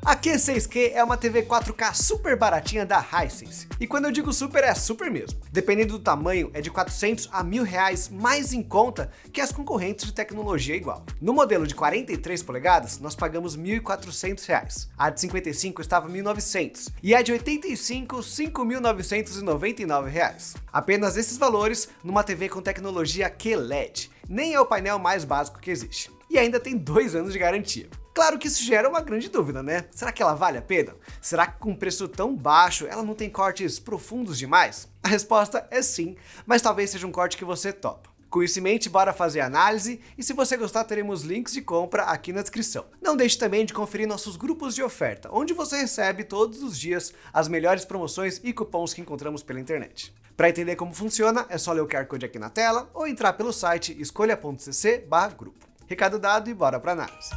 A Q6Q é uma TV 4K super baratinha da Hisense. E quando eu digo super, é super mesmo. Dependendo do tamanho, é de 400 a R$ 1.000 mais em conta que as concorrentes de tecnologia igual. No modelo de 43 polegadas, nós pagamos R$ 1.400. A de 55 estava R$ 1.900 e a de 85, R$ 5.999. Apenas esses valores numa TV com tecnologia QLED. Nem é o painel mais básico que existe. E ainda tem 2 anos de garantia. Claro que isso gera uma grande dúvida, né? Será que ela vale a pena? Será que com um preço tão baixo ela não tem cortes profundos demais? A resposta é sim, mas talvez seja um corte que você topa. Com isso em mente, bora fazer a análise e se você gostar teremos links de compra aqui na descrição. Não deixe também de conferir nossos grupos de oferta, onde você recebe todos os dias as melhores promoções e cupons que encontramos pela internet. Para entender como funciona, é só ler o QR Code aqui na tela ou entrar pelo site escolha.cc/grupo. Recado dado e bora para análise.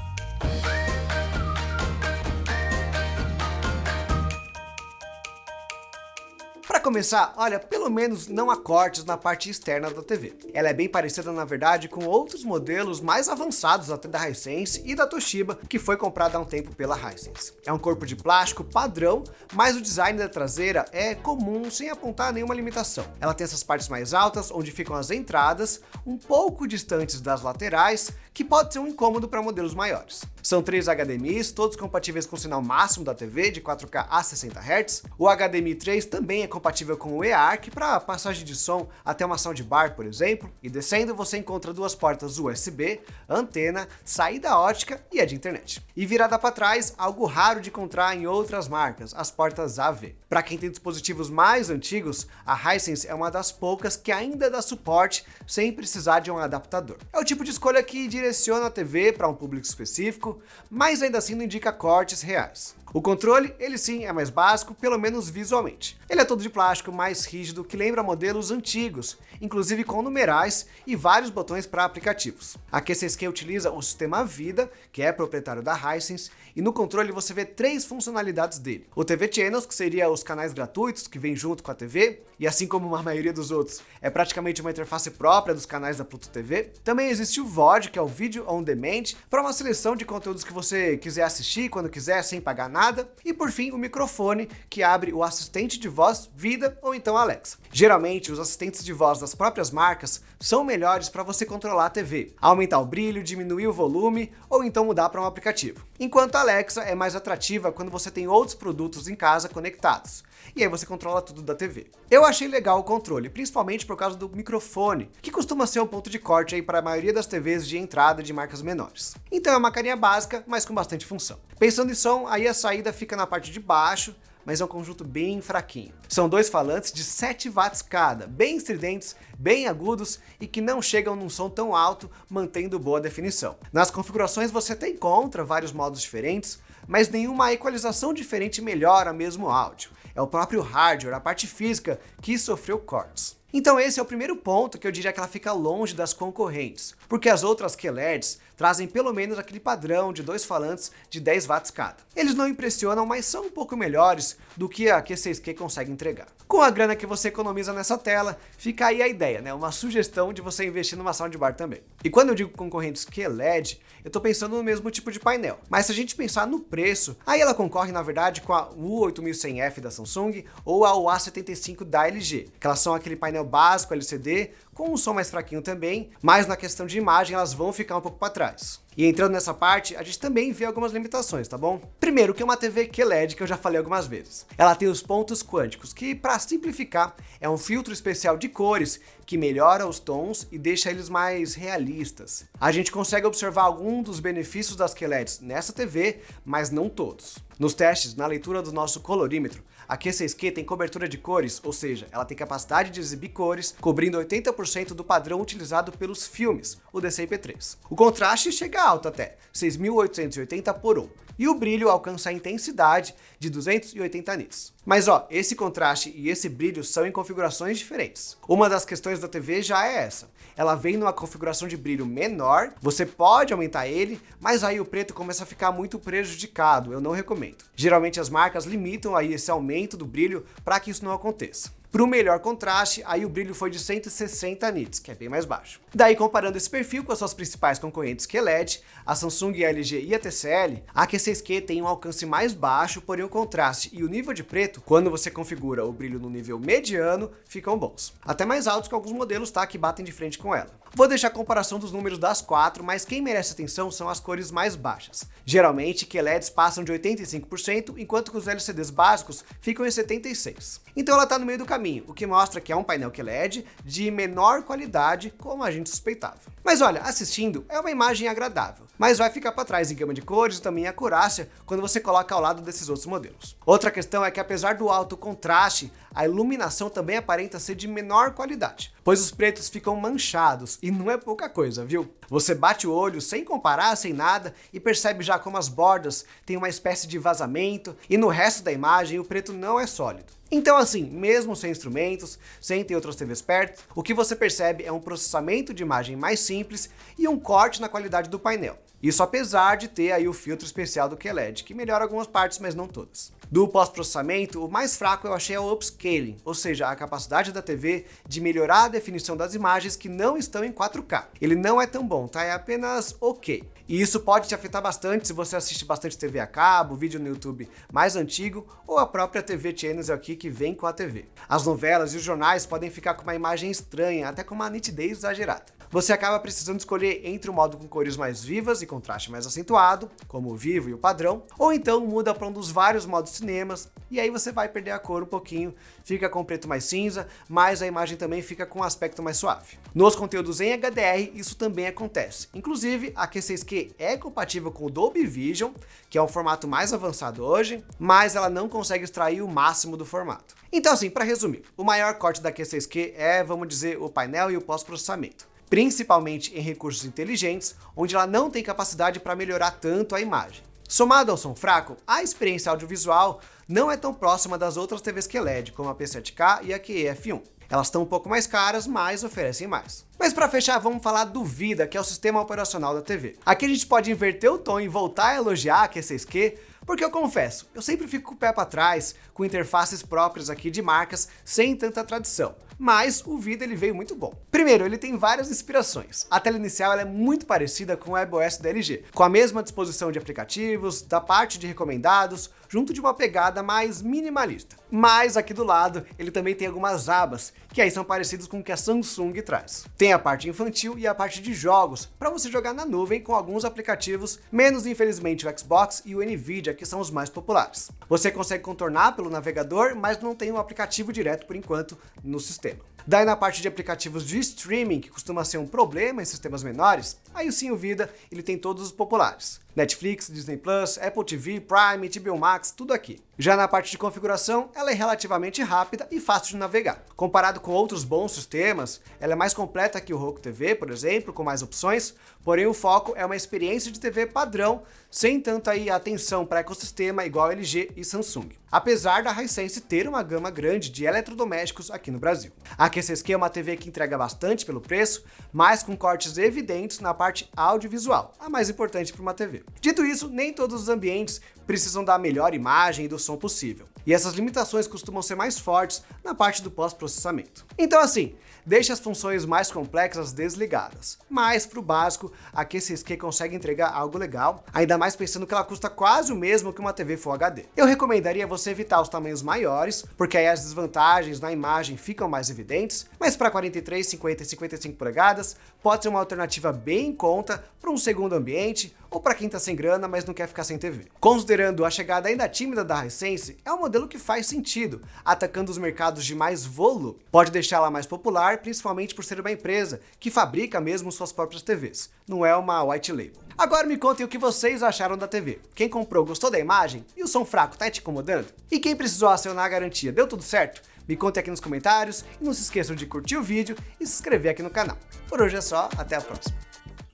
Para começar, olha, pelo menos não há cortes na parte externa da TV. Ela é bem parecida, na verdade, com outros modelos mais avançados até da Hisense e da Toshiba, que foi comprada há um tempo pela Hisense. É um corpo de plástico padrão, mas o design da traseira é comum sem apontar nenhuma limitação. Ela tem essas partes mais altas, onde ficam as entradas, um pouco distantes das laterais, que pode ser um incômodo para modelos maiores. São 3 HDMIs, todos compatíveis com o sinal máximo da TV de 4K a 60 Hz. O HDMI 3 também é compatível com o eARC para passagem de som até uma soundbar, por exemplo. E descendo você encontra 2 portas USB, antena, saída ótica e a de internet. E virada para trás, algo raro de encontrar em outras marcas, as portas AV. Para quem tem dispositivos mais antigos, a Hisense é uma das poucas que ainda dá suporte sem precisar de um adaptador. É o tipo de escolha que direciona a TV para um público específico, mas ainda assim não indica cortes reais. O controle, ele sim é mais básico, pelo menos visualmente. Ele é todo de plástico mais rígido que lembra modelos antigos, inclusive com numerais e vários botões para aplicativos. A Q6Q utiliza o sistema Vida, que é proprietário da Hisense, e no controle você vê 3 funcionalidades dele. O TV Channels, que seria os canais gratuitos que vem junto com a TV, e assim como a maioria dos outros, é praticamente uma interface própria dos canais da Pluto TV. Também existe o VOD, que é o Video On Demand, para uma seleção de conteúdos que você quiser assistir quando quiser, sem pagar nada. E por fim, o microfone, que abre o assistente de voz Vida ou então Alexa. Geralmente, os assistentes de voz das próprias marcas são melhores para você controlar a TV, aumentar o brilho, diminuir o volume ou então mudar para um aplicativo. Enquanto a Alexa é mais atrativa quando você tem outros produtos em casa conectados. E aí você controla tudo da TV. Eu achei legal o controle, principalmente por causa do microfone, que costuma ser um ponto de corte aí para a maioria das TVs de entrada de marcas menores. Então é uma carinha básica, mas com bastante função. Pensando em som, aí a saída fica na parte de baixo, mas é um conjunto bem fraquinho. São 2 falantes de 7 watts cada, bem estridentes, bem agudos e que não chegam num som tão alto, mantendo boa definição. Nas configurações você até encontra vários modos diferentes, mas nenhuma equalização diferente melhora mesmo o áudio. É o próprio hardware, a parte física, que sofreu cortes. Então esse é o primeiro ponto que eu diria que ela fica longe das concorrentes, porque as outras QLEDs trazem pelo menos aquele padrão de 2 falantes de 10 watts cada. Eles não impressionam, mas são um pouco melhores do que a Q6Q consegue entregar. Com a grana que você economiza nessa tela, fica aí a ideia, né? Uma sugestão de você investir numa soundbar também. E quando eu digo concorrentes QLED, eu tô pensando no mesmo tipo de painel. Mas se a gente pensar no preço, aí ela concorre na verdade com a U8100F da Samsung ou a UA75 da LG, que elas são aquele painel básico LCD, com um som mais fraquinho também, mas na questão de imagem elas vão ficar um pouco para trás. E entrando nessa parte, a gente também vê algumas limitações, tá bom? Primeiro que é uma TV QLED, que eu já falei algumas vezes. Ela tem os pontos quânticos, que para simplificar, é um filtro especial de cores que melhora os tons e deixa eles mais realistas. A gente consegue observar alguns dos benefícios das QLEDs nessa TV, mas não todos. Nos testes, na leitura do nosso colorímetro, a Q6Q tem cobertura de cores, ou seja, ela tem capacidade de exibir cores, cobrindo 80% do padrão utilizado pelos filmes, o DCI-P3. O contraste chega alto até 6.880 por 1, e o brilho alcança a intensidade de 280 nits. Mas ó, esse contraste e esse brilho são em configurações diferentes. Uma das questões da TV já é essa. Ela vem numa configuração de brilho menor, você pode aumentar ele, mas aí o preto começa a ficar muito prejudicado, eu não recomendo. Geralmente as marcas limitam aí esse aumento do brilho para que isso não aconteça. Para o melhor contraste, aí o brilho foi de 160 nits, que é bem mais baixo. Daí, comparando esse perfil com as suas principais concorrentes QLED, a Samsung, a LG e a TCL, a Q6Q tem um alcance mais baixo, porém o contraste e o nível de preto, quando você configura o brilho no nível mediano, ficam bons. Até mais altos que alguns modelos, tá, que batem de frente com ela. Vou deixar a comparação dos números das quatro, mas quem merece atenção são as cores mais baixas. Geralmente, QLEDs passam de 85%, enquanto que os LCDs básicos ficam em 76%. Então ela está no meio do caminho, o que mostra que é um painel QLED de menor qualidade, como a gente suspeitava. Mas olha, assistindo é uma imagem agradável, mas vai ficar para trás em gama de cores e também acurácia quando você coloca ao lado desses outros modelos. Outra questão é que apesar do alto contraste, a iluminação também aparenta ser de menor qualidade, pois os pretos ficam manchados, e não é pouca coisa, viu? Você bate o olho sem comparar, sem nada, e percebe já como as bordas têm uma espécie de vazamento, e no resto da imagem o preto não é sólido. Então assim, mesmo sem instrumentos, sem ter outras TVs perto, o que você percebe é um processamento de imagem mais simples e um corte na qualidade do painel. Isso apesar de ter aí o filtro especial do QLED, que melhora algumas partes, mas não todas. Do pós-processamento, o mais fraco eu achei é o upscaling, ou seja, a capacidade da TV de melhorar a definição das imagens que não estão em 4K. Ele não é tão bom, tá? É apenas ok. E isso pode te afetar bastante se você assiste bastante TV a cabo, vídeo no YouTube mais antigo, ou a própria TV Channels aqui que vem com a TV. As novelas e os jornais podem ficar com uma imagem estranha, até com uma nitidez exagerada. Você acaba precisando escolher entre o modo com cores mais vivas e contraste mais acentuado, como o vivo e o padrão, ou então muda para um dos vários modos cinemas, e aí você vai perder a cor um pouquinho, fica com preto mais cinza, mas a imagem também fica com um aspecto mais suave. Nos conteúdos em HDR, isso também acontece. Inclusive, a Q6Q é compatível com o Dolby Vision, que é um formato mais avançado hoje, mas ela não consegue extrair o máximo do formato. Então assim, para resumir, o maior corte da Q6Q é, vamos dizer, o painel e o pós-processamento. Principalmente em recursos inteligentes, onde ela não tem capacidade para melhorar tanto a imagem. Somado ao som fraco, a experiência audiovisual não é tão próxima das outras TVs QLED, como a P7K e a QE-F1. Elas estão um pouco mais caras, mas oferecem mais. Mas para fechar, vamos falar do VIDAA, que é o sistema operacional da TV. Aqui a gente pode inverter o tom e voltar a elogiar a Q6Q, porque eu confesso, eu sempre fico com o pé para trás, com interfaces próprias aqui de marcas, sem tanta tradição. Mas o VIDAA ele veio muito bom. Primeiro, ele tem várias inspirações. A tela inicial ela é muito parecida com o WebOS da LG, com a mesma disposição de aplicativos, da parte de recomendados, junto de uma pegada mais minimalista. Mas aqui do lado, ele também tem algumas abas, que aí são parecidos com o que a Samsung traz. Tem a parte infantil e a parte de jogos, para você jogar na nuvem com alguns aplicativos, menos infelizmente o Xbox e o Nvidia, que são os mais populares. Você consegue contornar pelo navegador, mas não tem um aplicativo direto por enquanto no sistema. Daí na parte de aplicativos de streaming, que costuma ser um problema em sistemas menores, aí sim o VIDAA ele tem todos os populares. Netflix, Disney+, Apple TV, Prime, HBO Max, tudo aqui. Já na parte de configuração, ela é relativamente rápida e fácil de navegar. Comparado com outros bons sistemas, ela é mais completa que o Roku TV, por exemplo, com mais opções, porém o foco é uma experiência de TV padrão, sem tanta aí atenção para ecossistema igual LG e Samsung. Apesar da Hisense ter uma gama grande de eletrodomésticos aqui no Brasil. A Q6Q é uma TV que entrega bastante pelo preço, mas com cortes evidentes na parte audiovisual, a mais importante para uma TV. Dito isso, nem todos os ambientes precisam da melhor imagem e do som possível, e essas limitações costumam ser mais fortes na parte do pós-processamento. Então assim, deixe as funções mais complexas desligadas, mas para o básico, a Q6Q consegue entregar algo legal, ainda mais pensando que ela custa quase o mesmo que uma TV Full HD. Eu recomendaria você evitar os tamanhos maiores, porque aí as desvantagens na imagem ficam mais evidentes, mas para 43, 50 e 55 polegadas, pode ser uma alternativa bem em conta para um segundo ambiente, ou para quem tá sem grana, mas não quer ficar sem TV. Considerando a chegada ainda tímida da Hisense, é um modelo que faz sentido, atacando os mercados de mais volume. Pode deixá-la mais popular, principalmente por ser uma empresa que fabrica mesmo suas próprias TVs, não é uma white label. Agora me contem o que vocês acharam da TV. Quem comprou gostou da imagem? E o som fraco tá te incomodando? E quem precisou acionar a garantia, deu tudo certo? Me contem aqui nos comentários e não se esqueçam de curtir o vídeo e se inscrever aqui no canal. Por hoje é só, até a próxima.